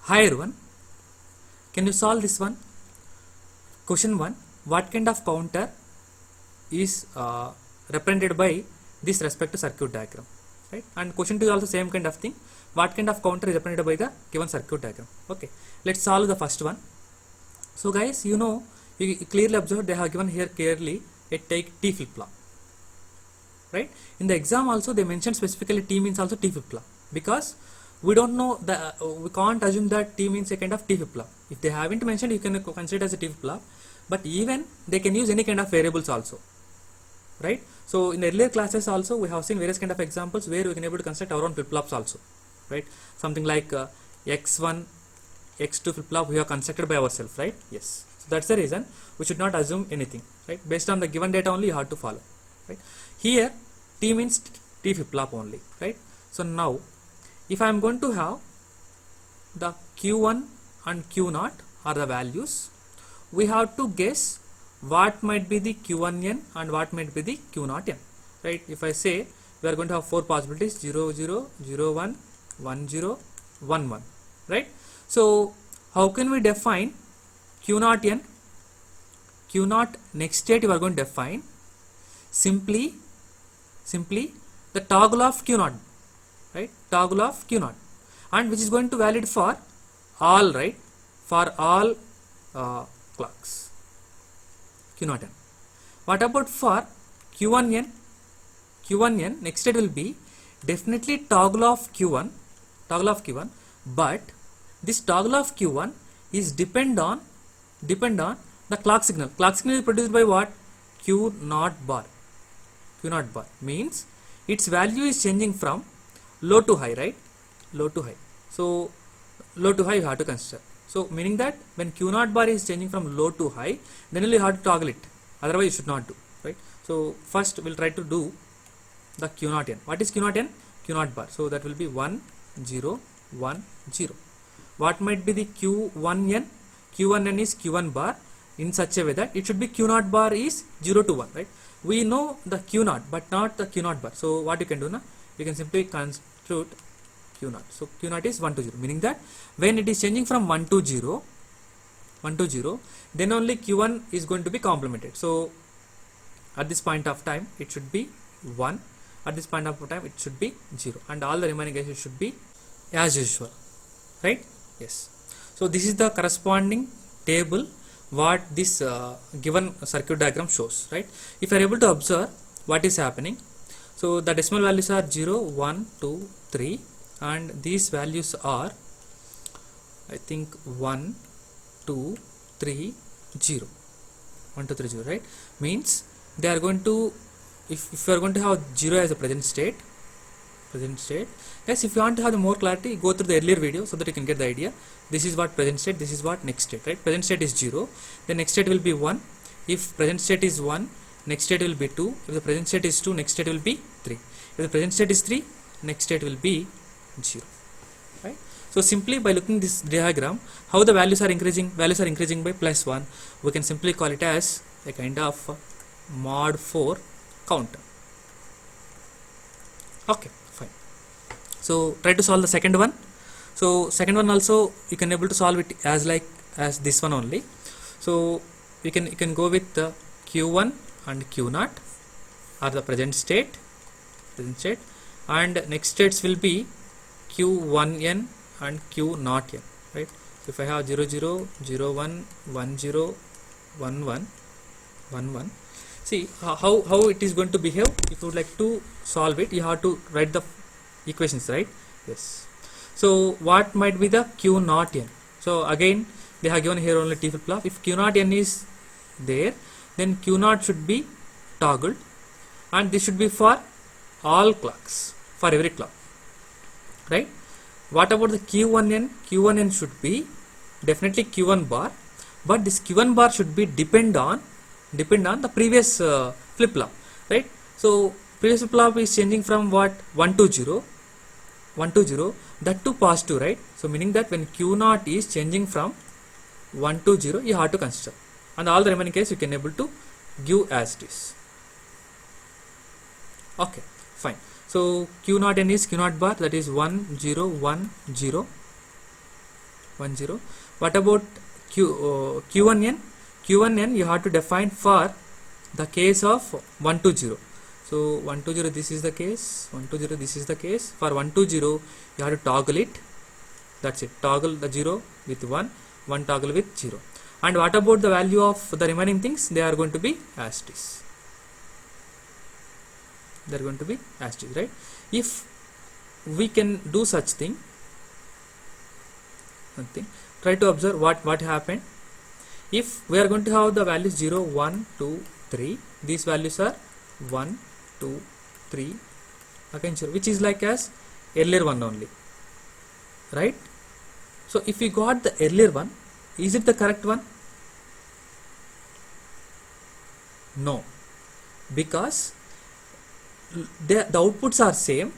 Hi everyone, can you solve this one? Question 1. What kind of counter is represented by this respective circuit diagram? Right? And question 2 is also same kind of thing. What kind of counter is represented by the given circuit diagram? Okay, let's solve the first one. So guys, you clearly observe they have given here clearly a take T flip-flop. Right? In the exam also they mentioned specifically T means also T flip-flop, because we don't know the we can't assume that T means a kind of T flip-flop. If they haven't mentioned, you can consider it as a T flip-flop, but even they can use any kind of variables also, right? So in the earlier classes also we have seen various kind of examples where we can able to construct our own flip-flops also, right? Something like x1 x2 flip-flop we have constructed by ourselves, right? Yes, so that's the reason we should not assume anything, right? Based on the given data only you have to follow, right? Here T means T flip-flop only, right? So now if I am going to have the Q1 and Q0 are the values, we have to guess what might be the Q1n and what might be the Q0n, right? If I say we are going to have four possibilities 0 0 0 1 1 0 1 1, right? So how can we define Q0n? Q0 next state you are going to define simply the toggle of Q0, right? Toggle of Q0, and which is going to valid for all, right? For all clocks Q0n. What about for Q1n? Q1n next state will be definitely toggle of Q1, but this toggle of Q1 is depend on the clock signal. Clock signal is produced by what? Q0 bar. Q0 bar means its value is changing from low to high, right? Low to high. So low to high you have to consider. So meaning that when Q0 bar is changing from low to high, then only you have to toggle it. Otherwise you should not do, right? So first we'll try to do the Q0n. What is Q0n? Q0 bar. So that will be 1 0 1 0. What might be the Q1n? Q1n is Q1 bar in such a way that it should be Q0 bar is 0 to 1, right? We know the Q0 but not the Q0 bar. So what you can do now? You can simply construct Q0. So Q0 is 1 to 0, meaning that when it is changing from 1 to 0, then only Q1 is going to be complemented. So at this point of time it should be 1, at this point of time it should be 0, and all the remaining cases should be as usual, right? Yes. So this is the corresponding table what this given circuit diagram shows, right? If you are able to observe what is happening, so the decimal values are 0 1 2 3, and these values are I think 1 2 3 0, 1 2 3 0, right? Means they are going to, if you are going to have 0 as a present state, yes, if you want to have the more clarity, go through the earlier video so that you can get the idea. This is what present state, this is what next state, right? Present state is 0, the next state will be 1. If present state is 1, next state will be 2. If the present state is 2, next state will be 3. If the present state is 3, next state will be 0, right? So simply by looking this diagram, how the values are increasing by plus 1, we can simply call it as a kind of mod 4 counter. Okay, fine. So try to solve the second one. So second one also you can able to solve it as this one only. So you can go with the Q1 and Q0 are the present state, and next states will be Q1n and Q0n, right? So if I have 0 0 0 1 1 0 1 1 1 1, see how it is going to behave. If you would like to solve it, you have to write the equations, right? Yes. So what might be the Q0n? So again they have given here only T flip-flop. If Q0n is there, then Q0 should be toggled, and this should be for all clocks, for every clock, right? What about the Q1n? Q1n should be definitely Q1 bar, but this Q1 bar should be depend on the previous flip-flop, right? So previous flip-flop is changing from what? 1 to 0, that to positive, right? So meaning that when Q0 is changing from 1 to 0, you have to consider, and all the remaining case you can able to give as it is. Okay, fine. So Q0n is Q0 bar, that is 1 0 1 0, 1 0. What about q1n? Q1n you have to define for the case of 1 to 0. So 1 to 0, this is the case, 1 to 0, this is the case. For 1 to 0 you have to toggle it, that's it, toggle the 0 with 1, 1 toggle with 0. And what about the value of the remaining things? They are going to be as it is. They are going to be as it is, right? If we can do such thing, try to observe what happened. If we are going to have the values 0, 1, 2, 3, these values are 1, 2, 3, again 0, which is like as earlier one only, right? So if we got the earlier one, is it the correct one? No, because the outputs are same,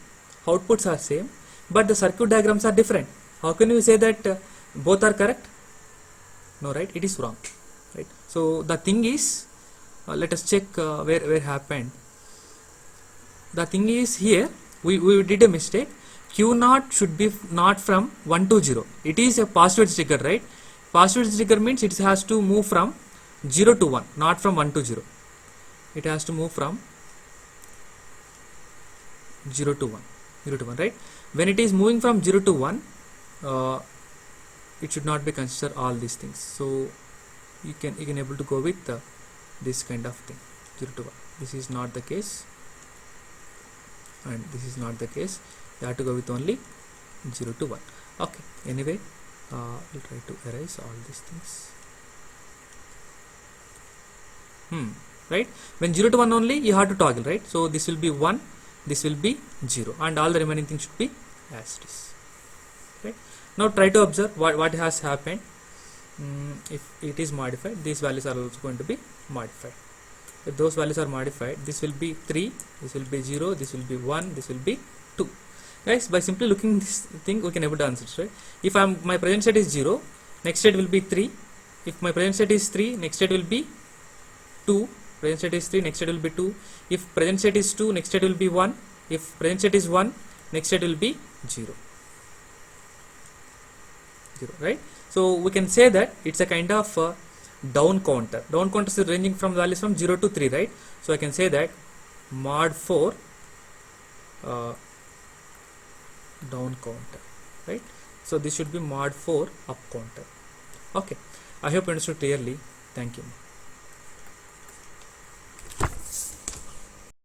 but the circuit diagrams are different. How can you say that both are correct? No, right? It is wrong, right? So the thing is, let us check where happened. The thing is here we did a mistake. Q0 should be not from 1 to 0. It is a positive trigger, right? Positive trigger means it has to move from 0 to 1, not from 1 to 0. It has to move from 0 to 1, right? When it is moving from 0 to 1, it should not be considered all these things. So you can able to go with this kind of thing, 0 to 1. This is not the case, and this is not the case. You have to go with only 0 to 1. Okay, anyway, we'll try to erase all these things. Right? When 0 to 1 only, you have to toggle, right? So this will be 1, this will be 0, and all the remaining things should be as it is. Right? Now try to observe what has happened. If it is modified, these values are also going to be modified. If those values are modified, this will be 3, this will be 0, this will be 1, this will be 2. Guys, by simply looking this thing, we can able to answer it, right? If my present state is 0, next state will be 3. If my present state is 3, next state will be 2. Present state is 3, next state will be 2. If present state is 2, next state will be 1. If present state is 1, next state will be 0. Right? So we can say that it's a kind of down counter. Down counter is ranging from values from 0 to 3, right? So I can say that mod 4 down counter, right? So this should be mod 4 up counter. Okay, I hope you understood clearly. Thank you.